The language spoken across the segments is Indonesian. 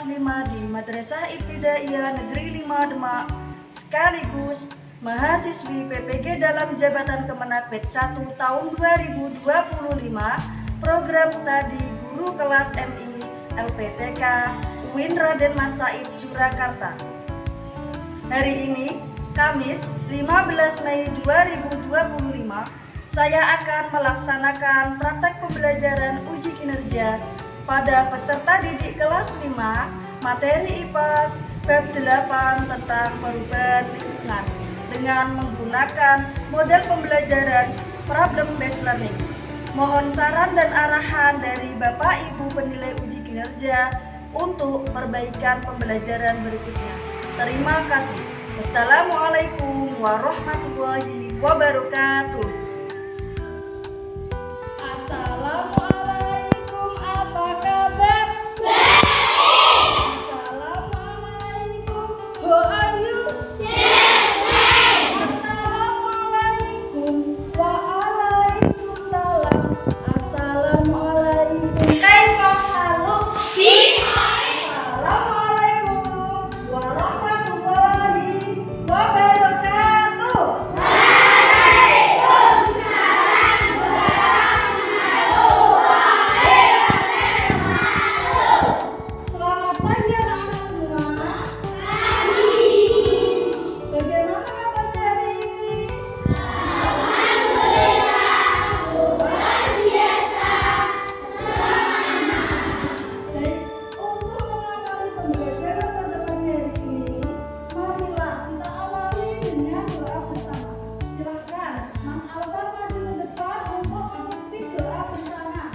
5 di Madrasah Ibtidaiyah Negeri 5 Demak, sekaligus mahasiswi PPG dalam Jabatan Kemenak Batch 1 tahun 2025, program studi guru kelas MI LPTK UIN Raden Mas Said Surakarta. Hari ini, Kamis 15 Mei 2025, saya akan melaksanakan praktek pembelajaran uji kinerja pada peserta didik kelas 5 materi IPA bab 8 tentang perubahan lingkungan dengan menggunakan model pembelajaran problem based learning. Mohon saran dan arahan dari Bapak Ibu penilai uji kinerja untuk perbaikan pembelajaran berikutnya. Terima kasih. Wassalamualaikum warahmatullahi wabarakatuh. Assalamualaikum, apa kabar? Assalamualaikum, how are you? Assalamualaikum, waalaikumsalam. Assalamualaikum, kaifa haluk? Assalamualaikum warahmatullahi wabarakatuh. Selamat pagi anak-anak semua. Bagaimana kabar hari ini? Baik, untuk mengawali pembelajaran pada pagi hari ini, marilah kita awali dengan doa bersama. Silakan, Mas Alba maju ke depan untuk mengikuti doa bersama.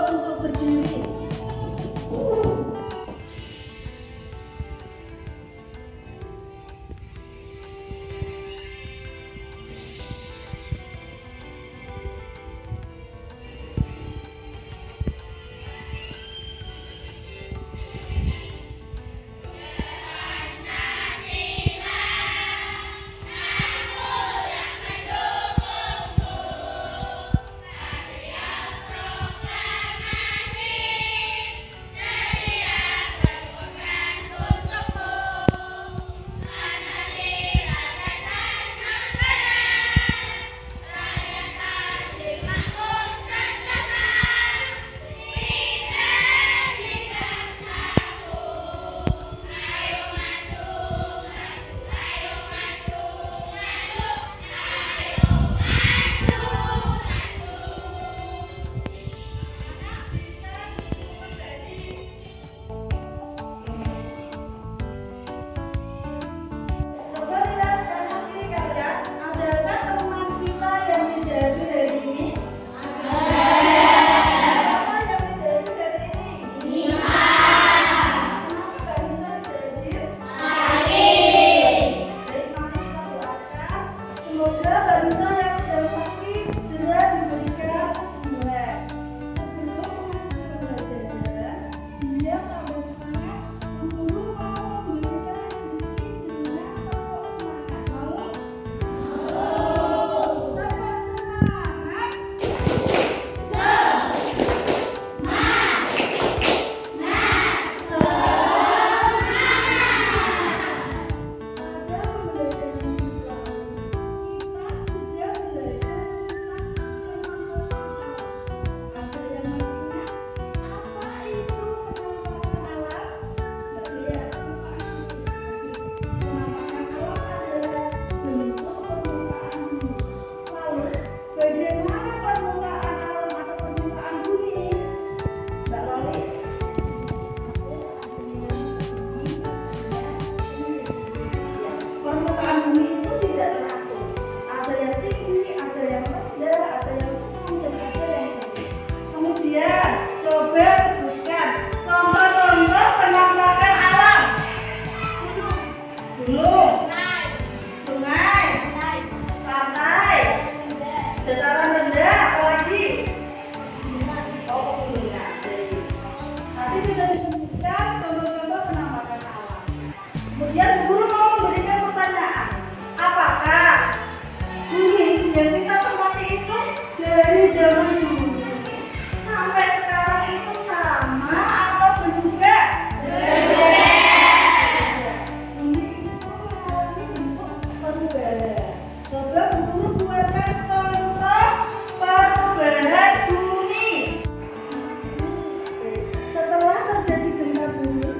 Untuk berdiri. Semoga balita yang sedang sakit segera diberikan zaman dulu sampai sekarang itu sama atau berubah? Ini itu mengalami bentuk perubahan. Coba guru buatkan contoh perubahan bumi. Setelah terjadi gempa bumi,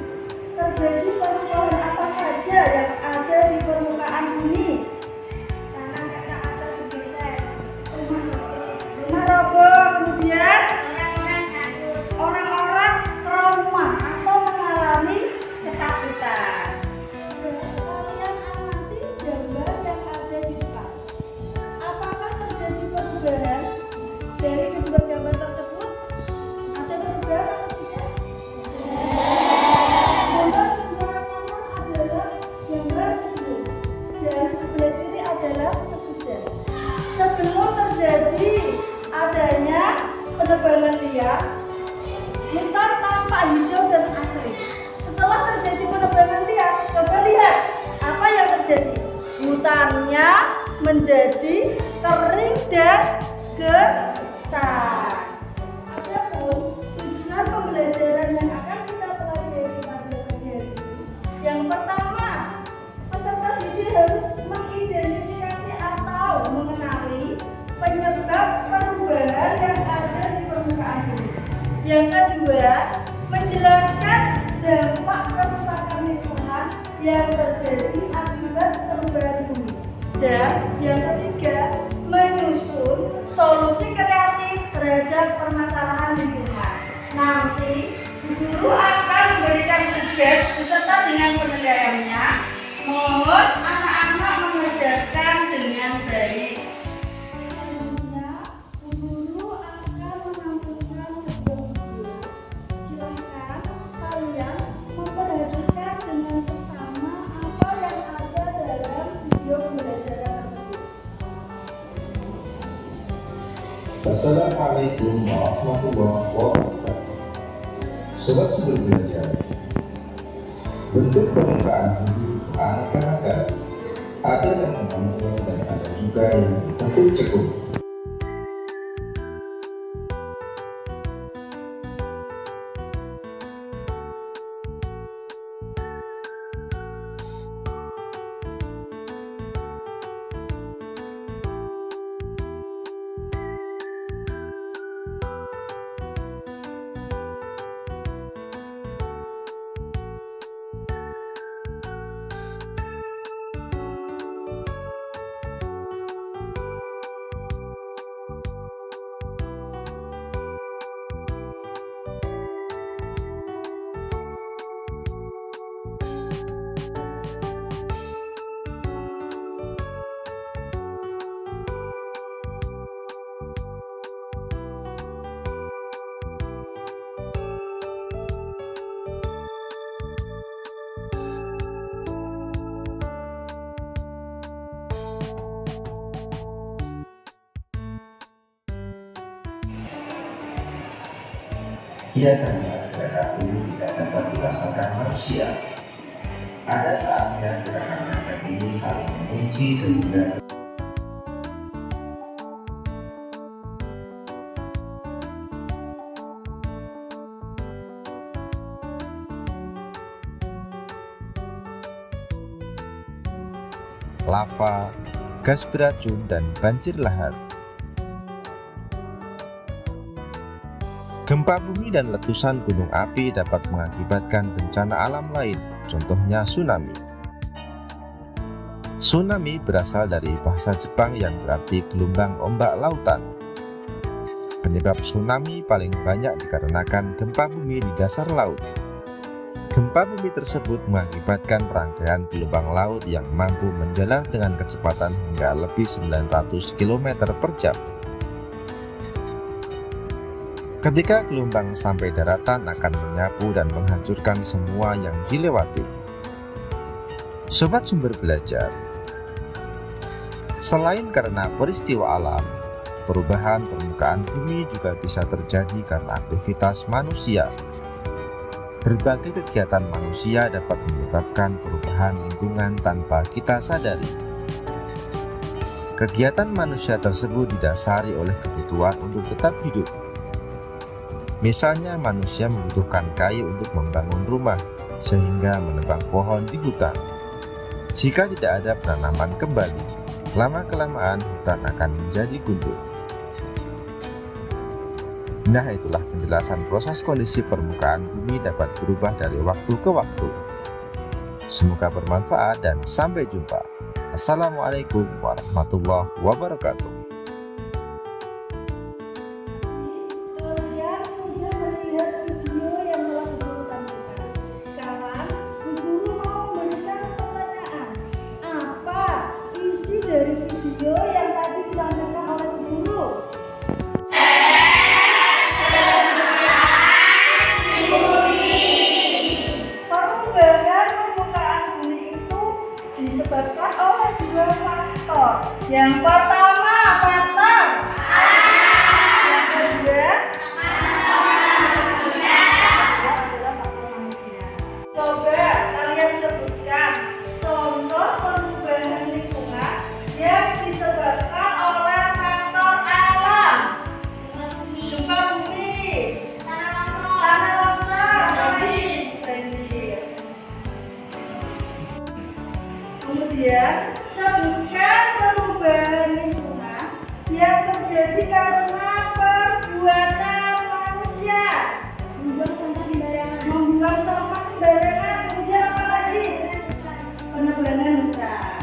terjadi perubahan apa saja yang ada di permukaan bumi? Tanah yang ada bergeser, rumah roboh, kemudian orang-orang trauma atau mengalami ketakutan. Kalian amati gambar yang ada di depan. Apakah terjadi perubahan dari kedua gambar tersebut? Ada perubahan atau tidak? Gambar sebelah kanan adalah gambar sebelum dan sebelah kiri adalah sesudah. Sebelum terjadi adanya penebangan liar, hutan tampak hijau dan asri. Setelah terjadi penebangan liar, coba lihat apa yang terjadi. Hutannya menjadi kering dan gersang. Adapun tujuan pembelajaran yang akan kita pelajari pada pagi hari ini, yang pertama, peserta didik harus mengidentifikasi atau mengenali penyebab perubahan yang ada di permukaan bumi. Yang kedua, menjelaskan dampak kerusakan lingkungan yang terjadi akibat perubahan bumi. Dan yang ketiga, menyusun solusi kreatif terhadap permasalahan lingkungan. Nanti guru akan memberikan tugas beserta dengan penilaiannya. Mohon anak-anak mengerjakan dengan baik. Selanjutnya, guru akan menampilkan sebuah video. Silakan kalian memperhatikan dengan seksama apa yang ada dalam video pembelajaran tersebut. Assalamualaikum warahmatullahi wabarakatuh. Sobat Sumber Belajar, bentuk permukaan bumi beraneka ragam. Ada yang mengambang dan ada juga yang bentuk cekung. Biasanya gerakan ini tidak dapat dirasakan manusia. Ada saatnya gerakan-gerakan ini saling mengunci sehingga lava, gas beracun, dan banjir lahar. Gempa bumi dan letusan gunung api dapat mengakibatkan bencana alam lain, contohnya tsunami. Tsunami berasal dari bahasa Jepang yang berarti gelombang ombak lautan. Penyebab tsunami paling banyak dikarenakan gempa bumi di dasar laut. Gempa bumi tersebut mengakibatkan rangkaian gelombang laut yang mampu menjalar dengan kecepatan hingga lebih 900 km per jam. Ketika gelombang sampai daratan akan menyapu dan menghancurkan semua yang dilewati. Sobat Sumber Belajar, selain karena peristiwa alam, perubahan permukaan bumi juga bisa terjadi karena aktivitas manusia. Berbagai kegiatan manusia dapat menyebabkan perubahan lingkungan tanpa kita sadari. Kegiatan manusia tersebut didasari oleh kebutuhan untuk tetap hidup. Misalnya manusia membutuhkan kayu untuk membangun rumah, sehingga menebang pohon di hutan. Jika tidak ada penanaman kembali, lama-kelamaan hutan akan menjadi gundul. Nah, itulah penjelasan proses kondisi permukaan bumi dapat berubah dari waktu ke waktu. Semoga bermanfaat dan sampai jumpa. Assalamualaikum warahmatullahi wabarakatuh. Kalian sudah melihat video yang telah Guru tampilkan. Sekarang Guru mau memberikan pertanyaan. Apa isi dari video yang tadi ditampilkan oleh Guru? Perubahan permukaan bumi itu disebabkan oleh dua faktor. Yang pertama, faktor. Yang kedua, adalah faktor manusia. Coba kalian sebutkan contoh perubahan lingkungan yang disebabkan oleh faktor alam. Gempa bumi, tanah longsor, banjir. Kemudian sebutkan perubahan lingkungan yang terjadi karena perbuatan manusia. Membuang sampah sembarangan, kemudian apa lagi? Penebangan hutan.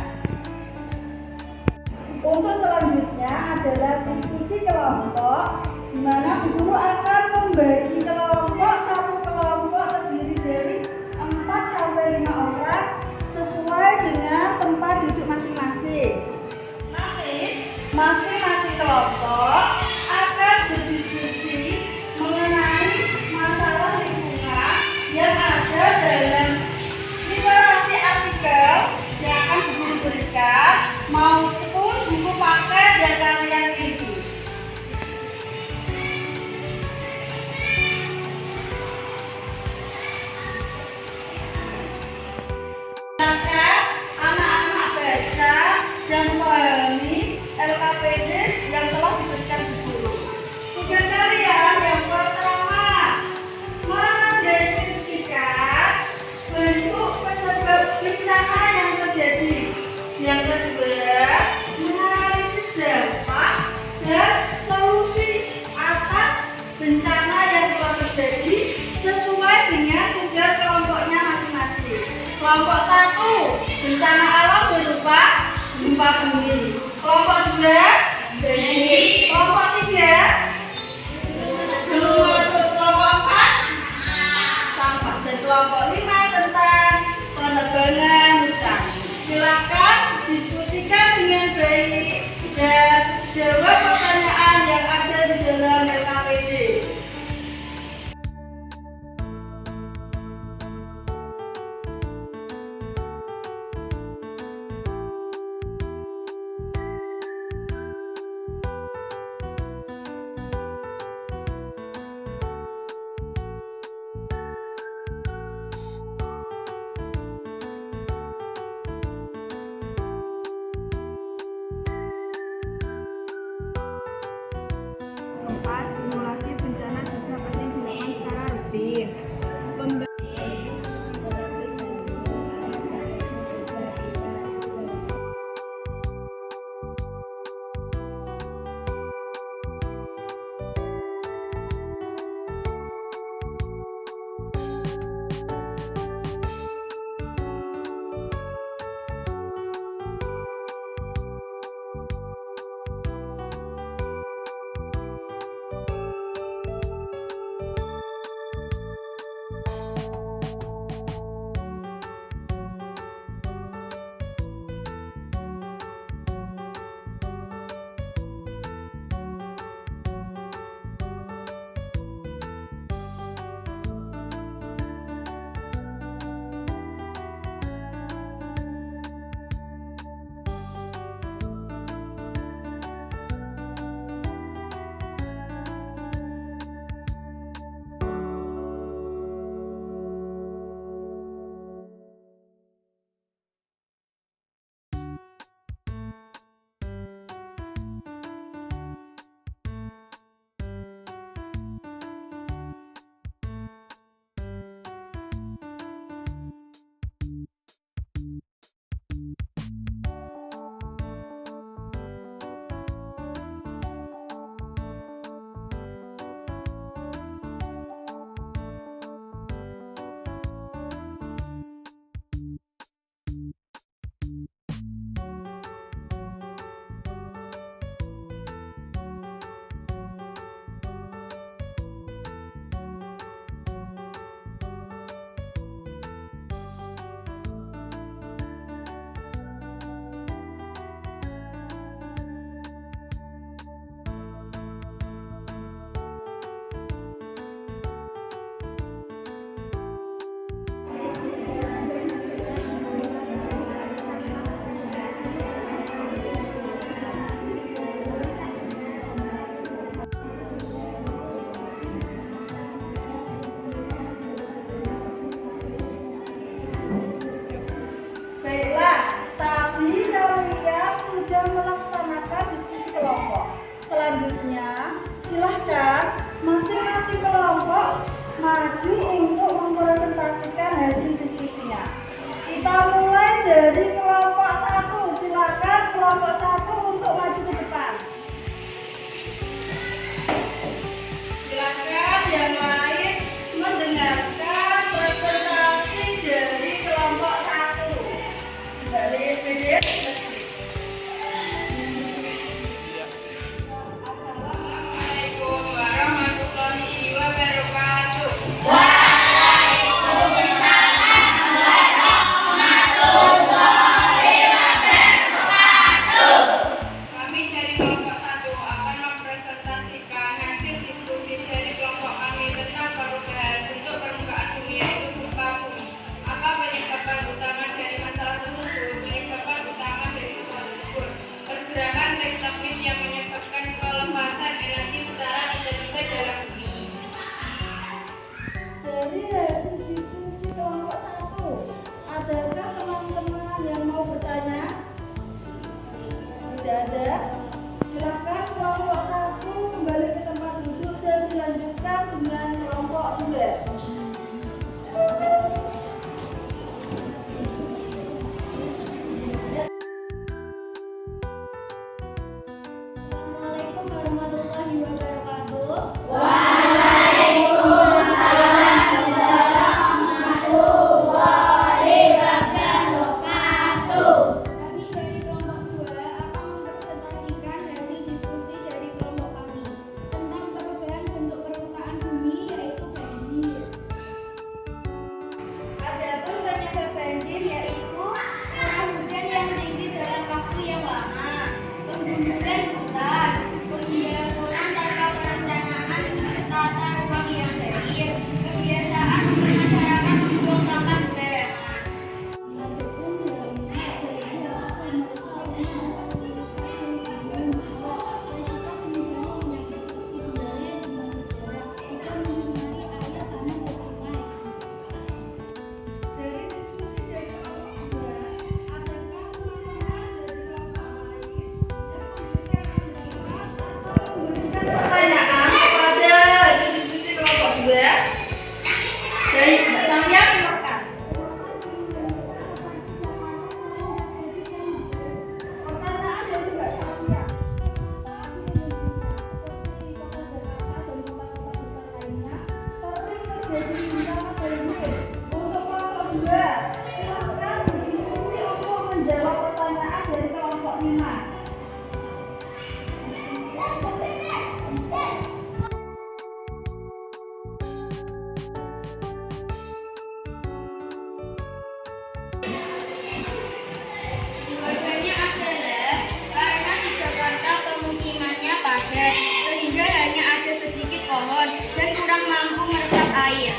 Untuk selanjutnya adalah diskusi kelompok, di mana guru akan membagi kelompok, satu kelompok terdiri dari 4 sampai 5 orang sesuai dengan tempat duduk masing-masing. Nanti masing-masing kelompok akan berdiskusi mengenai masalah lingkungan yang ada dalam literasi artikel yang akan guru berikan maupun buku paket yang kalian isi. Silakan anak-anak baca dan memahami LKPD yang telah diberikan di guru. Tugas kalian yang pertama, mendeskripsikan bentuk penyebab bencana yang terjadi. Yang kedua, menganalisis dampak dan solusi atas bencana yang telah terjadi sesuai dengan tugas kelompoknya masing-masing. Kelompok 1, bencana alam berupa gempa bumi. Kelompok 2, banjir. Kelompok 3, gunung meletus. Kelompok 4, sampah. Dan kelompok 5 tentang penebangan hutan. Silakan diskusikan dengan baik dan jawab pertanyaan yang ada di dalam LKPD. Selanjutnya, silahkan masing-masing kelompok maju untuk mempresentasikan hasil diskusinya. Kita mulai dari kelompok 1. Silakan kelompok 1 untuk maju ke depan. Silakan yang lain mendengarkan presentasi dari kelompok 1. Dari SPD. Assalamualaikum warahmatullahi wabarakatuh. Kami dari kelompok 1 akan mempresentasikan hasil diskusi dari kelompok kami tentang perubahan bentuk permukaan bumi, yaitu gempa bumi. Apa penyebab utama dari masalah tersebut? Penyebab utama dari masalah tersebut: pergerakan tektonik yang menyebabkan pelepasan energi secara tiba-tiba dalam bumi. Dari hasil diskusi kelompok 1, adakah teman-teman yang mau bertanya? Tidak ada. Silakan kelompok 1 kembali ke tempat duduk dan dilanjutkan dengan kelompok 2. Assalamualaikum warahmatullahi wabarakatuh. Kami dari kelompok 2 akan mempresentasikan hasil diskusi dari kelompok kami tentang perubahan bentuk permukaan bumi, yaitu banjir. Adapun penyebab banjir yaitu curah hujan yang tinggi dalam waktu yang lama, penggundulan hutan, pembangunan tanpa perencanaan tata ruang yang baik, kebiasaan masyarakat membuang sampah sembarangan. Pertanyaan kepada hasil diskusi kelompok 2 dari Mbak Samia, silakan. Pertanyaan dari Mbak Samia. Seperti kota Jakarta dan kota-kota besar lainnya, sering terjadi bencana banjir. Untuk kelompok 2, silakan berdiskusi untuk menjawab pertanyaan dari kelompok 5. Jawabannya adalah karena di Jakarta pemukimannya padat, sehingga hanya ada sedikit pohon dan kurang mampu meresap air.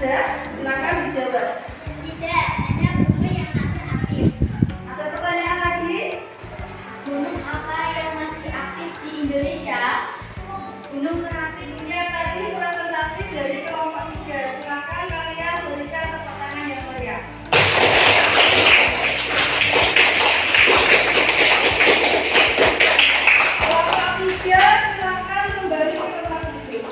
Sudah, silakan dijawab. Tidak, hanya gunung yang masih aktif. Ada pertanyaan lagi? Gunung apa yang masih aktif di Indonesia? Gunung Merapi. Ini tadi presentasi dari kelompok 3. Silakan kalian berikan tepuk tangan yang meriah. Kelompok 3, silakan kembali ke tempat duduk.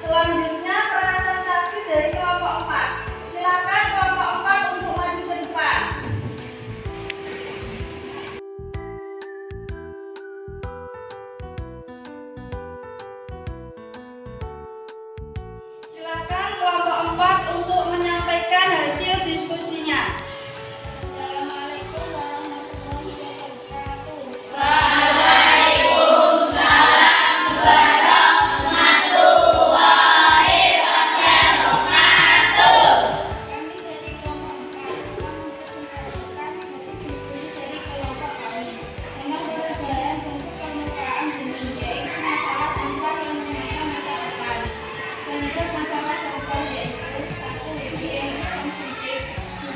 Selanjutnya presentasi dari kelompok 4. Silakan kelompok 4 untuk maju ke depan. Silakan kelompok 4 untuk menyampaikan hasil diskusinya. Assalamualaikum warahmatullahi wabarakatuh. Kami dari kelompok 4 mempresentasikan hasil diskusi dari kelompok kami tentang perubahan bentuk permukaan bumi, yaitu masalah sampah yang menyangkut masa depan. Bentuk masalah sampah yaitu 1. Energi konsumtif,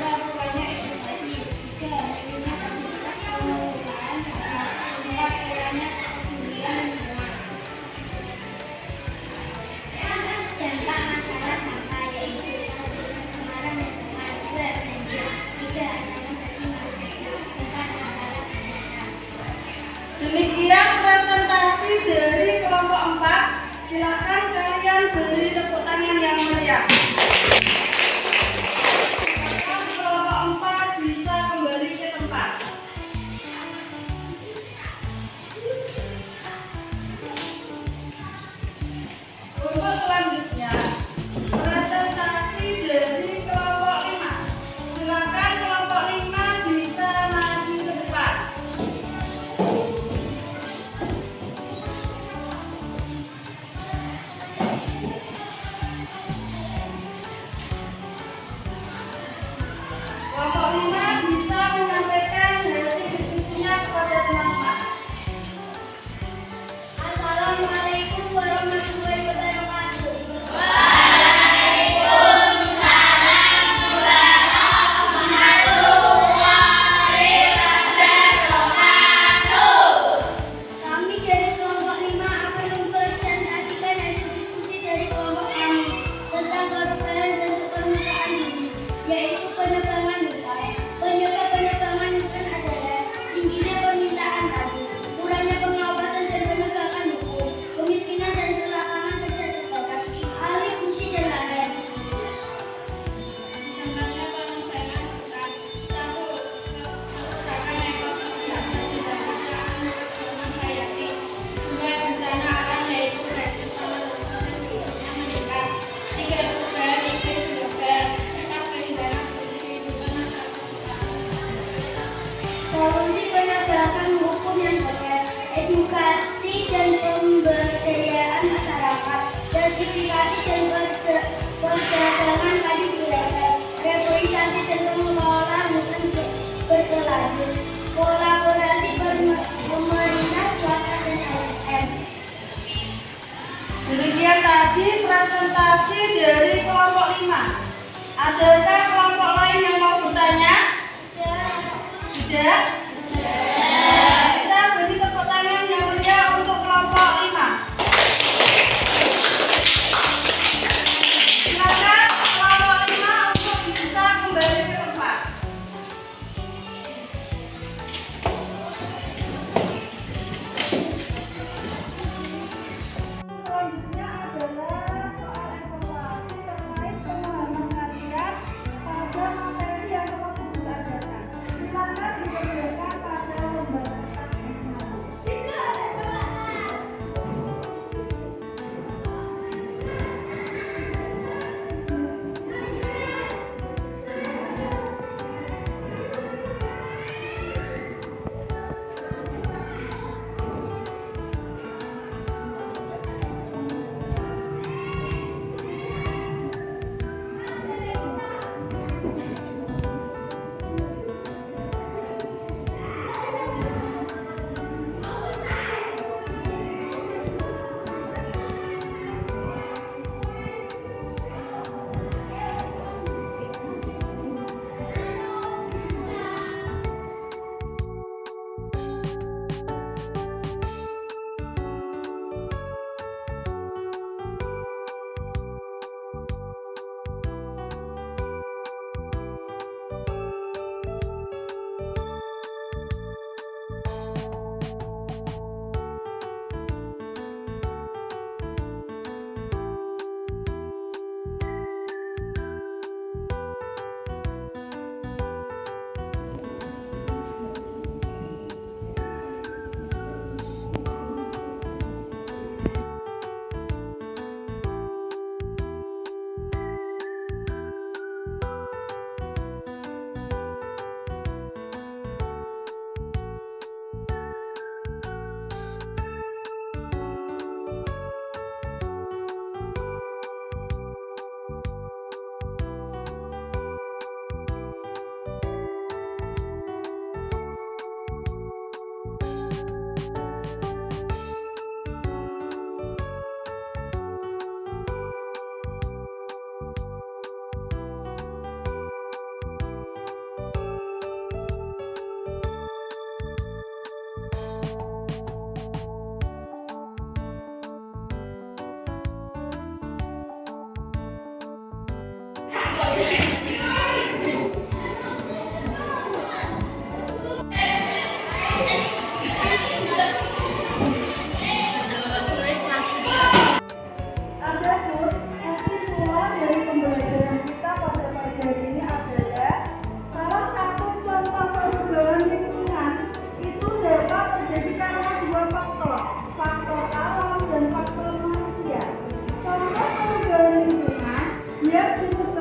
2. Kurangnya edukasi, 3. Minimnya fasilitas pengelolaan sampah, 4. Kurangnya kepedulian lingkungan. Dampak masalah sampah yaitu 1. Pencemaran lingkungan, 2. Banjir, 3. Ancaman bagi manusia, 4. Masalah kesehatan. Demikian presentasi dari kelompok 4. Silakan kalian beri tepuk tangan yang meriah. Silakan kelompok 4 bisa kembali ke tempat. Untuk selanjutnya, presentasi dari kelompok 5. Silakan kelompok 5 bisa maju ke depan. Kelompok 5 bisa menyampaikan hasil diskusinya kepada teman-teman. Assalamualaikum warahmatullahi wabarakatuh. Kami dari kelompok 5 akan mempresentasikan hasil diskusi dari kelompok kami tentang perubahan bentuk permukaan bumi, yaitu penebangan hutan. Penyebab penebangan hutan adalah tingginya permintaan tanah, kurangnya pengawasan dan penegakan hukum, kemiskinan dan kelapangan kerja terbatas, alih fungsi dan lain-lain. Tentangnya penebangan hutan. 1. Kerusakan ekosistem dan dibandingkan dengan hayati. 2. Bencana alam yaitu banjir, tanah longsor dan gunungnya meningkat. 3. Perubahan iklim global. 4. Kehilangan sumber kehidupan masyarakat. Solusi penegakan hukum yang tegas, edukasi dan pemberdayaan masyarakat, sertifikasi dan perdagangan padi ilegal, reboisasi dan pengelolaan hutan berkelanjut, kolaborasi pemerintah, swasta dan LSM. Demikian tadi presentasi dari kelompok 5. Adakah kelompok lain yang mau bertanya? Tidak? Kita beri tepuk tangan yang meriah untuk kelompok 5. Silakan kelompok 5 untuk bisa kembali ke tempat. Selanjutnya adalah soal evaluasi terkait pemahaman kalian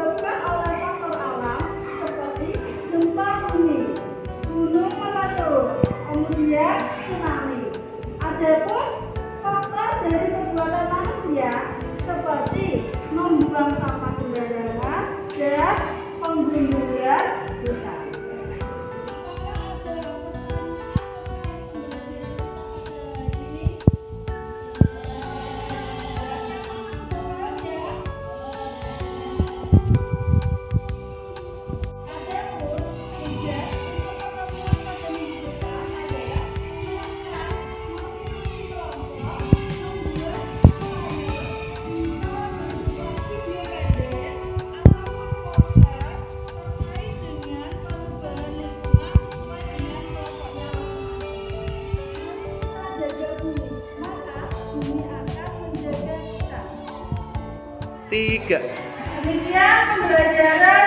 disebabkan oleh faktor alam seperti gempa bumi, gunung meletus, kemudian tsunami. Adapun faktor dari perbuatan manusia seperti membuang sampah sembarangan dan penggundulan hutan. Tiga. Demikian pembelajaran